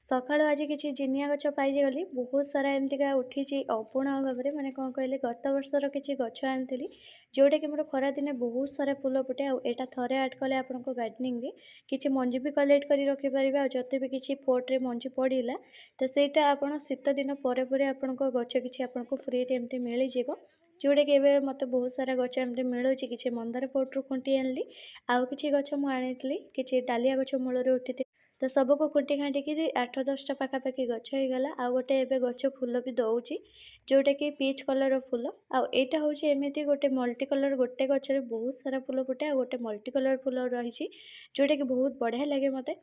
ସକାଳୁ ଆଜି କିଛି ଜିନିଆ ଗଛ ପାଇଗଲି। ବହୁତ ସାରା ଏମିତିକା ଉଠିଛି ଅପୂର୍ଣ୍ଣ ଭାବରେ, ମାନେ କ'ଣ କହିଲେ, ଗତ ବର୍ଷର କିଛି ଗଛ ଆଣିଥିଲି ଯେଉଁଟାକି ମୋର ଖରାଦିନେ ବହୁତ ସାରା ଫୁଲ ଫୁଟେ। ଆଉ ଏଇଟା ଥରେ ଆଡ୍ କଲେ ଆପଣଙ୍କ ଗାର୍ଡ଼େନିଂରେ କିଛି ମଞ୍ଜି ବି କଲେକ୍ଟ କରି ରଖିପାରିବେ। ଆଉ ଯଦି ବି କିଛି ପଟରେ ମଞ୍ଜି ପଡ଼ିଲା ତ ସେଇଟା ଆପଣ ଶୀତ ଦିନ ପରେ ପରେ ଆପଣଙ୍କ ଗଛ କିଛି ଆପଣଙ୍କୁ ଫ୍ରିରେ ଏମିତି ମିଳିଯିବ। ଯେଉଁଟାକି ଏବେ ମୋତେ ବହୁତ ସାରା ଗଛ ଏମିତି ମିଳୁଛି। କିଛି ମନ୍ଦାର ପଟରୁ ଖୁଣ୍ଟି ଆଣିଲି, ଆଉ କିଛି ଗଛ ମୁଁ ଆଣିଥିଲି କିଛି ଡାଲିଆ ଗଛ ମୂଳରୁ ଉଠିଥିଲା। ତ ସବୁକୁ ଖୁଣ୍ଟି ଖାଣ୍ଟିକି 8-10ଟା ପାଖାପାଖି ଗଛ ହେଇଗଲା। ଆଉ ଗୋଟେ ଏବେ ଗଛ ଫୁଲ ବି ଦେଉଛି, ଯେଉଁଟାକି ପିଚ୍ କଲର୍ର ଫୁଲ। ଆଉ ଏଇଟା ହେଉଛି ଏମିତି ଗୋଟେ ମଲ୍ଟି କଲର୍, ଗୋଟେ ଗଛରେ ବହୁତ ସାରା ଫୁଲ ଫୁଟେ। ଆଉ ଗୋଟେ ମଲ୍ଟି କଲର୍ ଫୁଲ ରହିଛି ଯେଉଁଟାକି ବହୁତ ବଢ଼ିଆ ଲାଗେ ମୋତେ।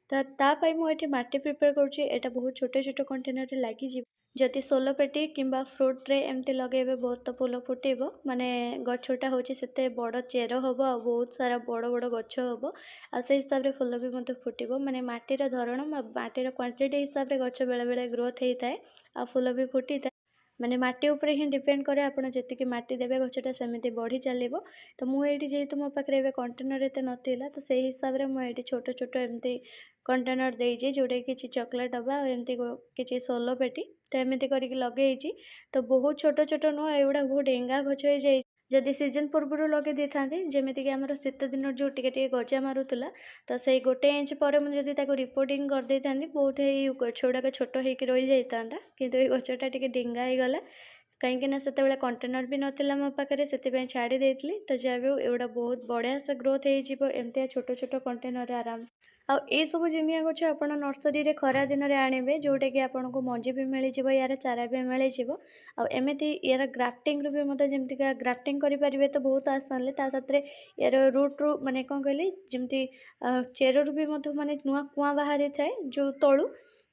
ତ ତା ପାଇଁ ମୁଁ ଏଠି ମାଟି ପ୍ରିପେୟାର କରୁଛି। ଏଇଟା ବହୁତ ଛୋଟ ଛୋଟ କଣ୍ଟେନର୍ରେ ଲାଗିଯିବ। ଯଦି ସୋଲ ପେଟି କିମ୍ବା ଫ୍ରୁଟ୍ ଟ୍ରେ ଏମିତି ଲଗାଇବେ ବହୁତ ତ ଫୁଲ ଫୁଟିବ। ମାନେ ଗଛଟା ହେଉଛି ସେତେ ବଡ଼ ଚେର ହେବ ଆଉ ବହୁତ ସାରା ବଡ଼ ବଡ଼ ଗଛ ହେବ। ଆଉ ସେଇ ହିସାବରେ ଫୁଲ ବି ମଧ୍ୟ ଫୁଟିବ। ମାନେ ମାଟିର ଧରଣ, ମାଟିର କ୍ୱାଣ୍ଟିଟି ହିସାବରେ ଗଛ ବେଳେବେଳେ ଗ୍ରୋଥ୍ ହେଇଥାଏ ଆଉ ଫୁଲ ବି ଫୁଟିଥାଏ। ମାନେ ମାଟି ଉପରେ ହିଁ ଡିପେଣ୍ଡ କରେ, ଆପଣ ଯେତିକି ମାଟି ଦେବେ ଗଛଟା ସେମିତି ବଢ଼ି ଚାଲିବ। ତ ମୁଁ ଏଇଠି ଯେହେତୁ ମୋ ପାଖରେ ଏବେ କଣ୍ଟେନର୍ ଏତେ ନଥିଲା, ତ ସେଇ ହିସାବରେ ମୁଁ ଏଇଠି ଛୋଟ ଛୋଟ ଏମିତି କଣ୍ଟେନର୍ ଦେଇଛି, ଯେଉଁଟାକି କିଛି ଚକୋଲେଟ୍ ଡବା ଆଉ ଏମିତି କିଛି ସୋଲ ପେଟି ତ ଏମିତି କରିକି ଲଗେଇଛି। ତ ବହୁତ ଛୋଟ ଛୋଟ ନୁହଁ, ଏଗୁଡ଼ା ବହୁତ ଡେଙ୍ଗା ଗଛ ହେଇଯାଇଛି। ଯଦି ସିଜନ୍ ପୂର୍ବରୁ ଲଗେଇ ଦେଇଥାନ୍ତି, ଯେମିତିକି ଆମର ଶୀତ ଦିନରେ ଯେଉଁ ଟିକେ ଟିକେ ଗଜା ମାରୁଥିଲା, ତ ସେଇ 1 ଇଞ୍ଚ ପରେ ମୁଁ ଯଦି ତାକୁ ରିପୋର୍ଟିଂ କରିଦେଇଥାନ୍ତି, ବହୁତ ଏଇ ଗଛ ଗୁଡ଼ାକ ଛୋଟ ହେଇକି ରହିଯାଇଥାନ୍ତା। କିନ୍ତୁ ଏଇ ଗଛଟା ଟିକେ ଡେଙ୍ଗା ହେଇଗଲା, କାହିଁକିନା ସେତେବେଳେ କଣ୍ଟେନର୍ ବି ନଥିଲା ମୋ ପାଖରେ, ସେଥିପାଇଁ ଛାଡ଼ି ଦେଇଥିଲି। ତ ଯାହା ବି ହଉ, ଏଗୁଡ଼ା ବହୁତ ବଢ଼ିଆ ସେ ଗ୍ରୋଥ୍ ହେଇଯିବ ଏମିତିଆ ଛୋଟ ଛୋଟ କଣ୍ଟେନର୍ରେ ଆରାମସେ। ଆଉ ଏଇସବୁ ଜିନିଆ ଗଛ ଆପଣ ନର୍ସରୀରେ ଖରା ଦିନରେ ଆଣିବେ, ଯେଉଁଟାକି ଆପଣଙ୍କୁ ମଞ୍ଜି ବି ମିଳିଯିବ, ୟାର ଚାରା ବି ମିଳିଯିବ। ଆଉ ଏମିତି ୟାର ଗ୍ରାଫ୍ଟିଂରୁ ବି ମଧ୍ୟ ଯେମିତିକା ଗ୍ରାଫ୍ଟିଂ କରିପାରିବେ ତ ବହୁତ ଆସାନରେ। ତା ସାଥିରେ ୟାର ରୁଟ୍ରୁ ମାନେ କ'ଣ କହିଲେ, ଯେମିତି ଚେରରୁ ବି ମଧ୍ୟ ମାନେ ନୂଆ କୁଆଁ ବାହାରିଥାଏ ଯେଉଁ ତଳୁ,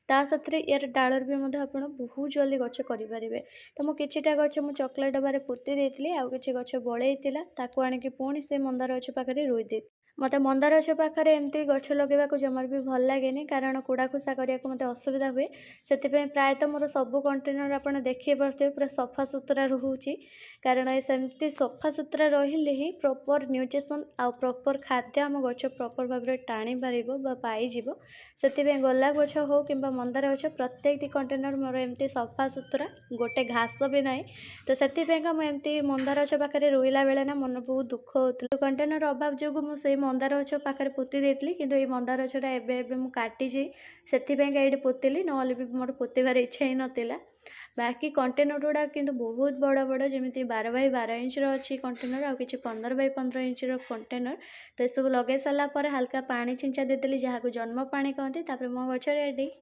ତା ସାଥିରେ ୟାର ଡାଳରୁ ବି ମଧ୍ୟ ଆପଣ ବହୁତ ଜଲ୍ଦି ଗଛ କରିପାରିବେ। ତ ମୁଁ କିଛିଟା ଗଛ ମୁଁ ଚକୋଲେଟ୍ ଡବାରେ ପୋତି ଦେଇଥିଲି, ଆଉ କିଛି ଗଛ ବଳେଇଥିଲା ତାକୁ ଆଣିକି ପୁଣି ସେ ମନ୍ଦାର ଗଛ ପାଖରେ ରୋଇ ଦେଇଥିଲି। ମୋତେ ମନ୍ଦାର ଗଛ ପାଖରେ ଏମିତି ଗଛ ଲଗାଇବାକୁ ଜମାରୁ ବି ଭଲ ଲାଗେନି, କାରଣ କୁଡ଼ା ଖୁସା କରିବାକୁ ମୋତେ ଅସୁବିଧା ହୁଏ। ସେଥିପାଇଁ ପ୍ରାୟତଃ ମୋର ସବୁ କଣ୍ଟେନର୍ ଆପଣ ଦେଖିପାରୁଥିବେ ପୁରା ସଫା ସୁତୁରା ରହୁଛି। କାରଣ ସେମିତି ସଫା ସୁତୁରା ରହିଲେ ହିଁ ପ୍ରପର୍ ନ୍ୟୁଟ୍ରିସନ୍ ଆଉ ପ୍ରପର୍ ଖାଦ୍ୟ ଆମ ଗଛ ପ୍ରପର୍ ଭାବରେ ଟାଣି ପାରିବ ବା ପାଇଯିବ। ସେଥିପାଇଁ ଗୋଲାପ ଗଛ ହେଉ କିମ୍ବା ମନ୍ଦାର ଗଛ, ପ୍ରତ୍ୟେକଟି କଣ୍ଟେନର୍ ମୋର ଏମିତି ସଫା ସୁତୁରା, ଗୋଟେ ଘାସ ବି ନାହିଁ। ତ ସେଥିପାଇଁକା ମୁଁ ଏମିତି ମନ୍ଦାର ଗଛ ପାଖରେ ରୋଇଲା ବେଳେ ନା ମନ ବହୁତ ଦୁଃଖ ହେଉଥିଲା। କଣ୍ଟେନର୍ ଅଭାବ ଯୋଗୁଁ ମୁଁ ସେଇ ମନ୍ଦାର ଗଛ ପାଖରେ ପୋତି ଦେଇଥିଲି, କିନ୍ତୁ ଏଇ ମନ୍ଦାର ଗଛଟା ଏବେ ମୁଁ କାଟିଛି, ସେଥିପାଇଁକା ଏଇଠି ପୋତିଲି, ନହେଲେ ବି ମୋର ପୋତିବାର ଇଚ୍ଛା ହିଁ ନଥିଲା। ବାକି କଣ୍ଟେନର୍ ଗୁଡ଼ା କିନ୍ତୁ ବହୁତ ବଡ଼ ବଡ଼, ଯେମିତି 12x12 ଇଞ୍ଚର ଅଛି କଣ୍ଟେନର୍, ଆଉ କିଛି 15x15 ଇଞ୍ଚର କଣ୍ଟେନର୍। ତ ଏସବୁ ଲଗାଇ ସାରିଲା ପରେ ହାଲକା ପାଣି ଛିଞ୍ଚା ଦେଇଦେଲି, ଯାହାକୁ ଜନ୍ମ ପାଣି କହନ୍ତି। ତାପରେ ମୋ ଗଛ ରେଡ଼ି।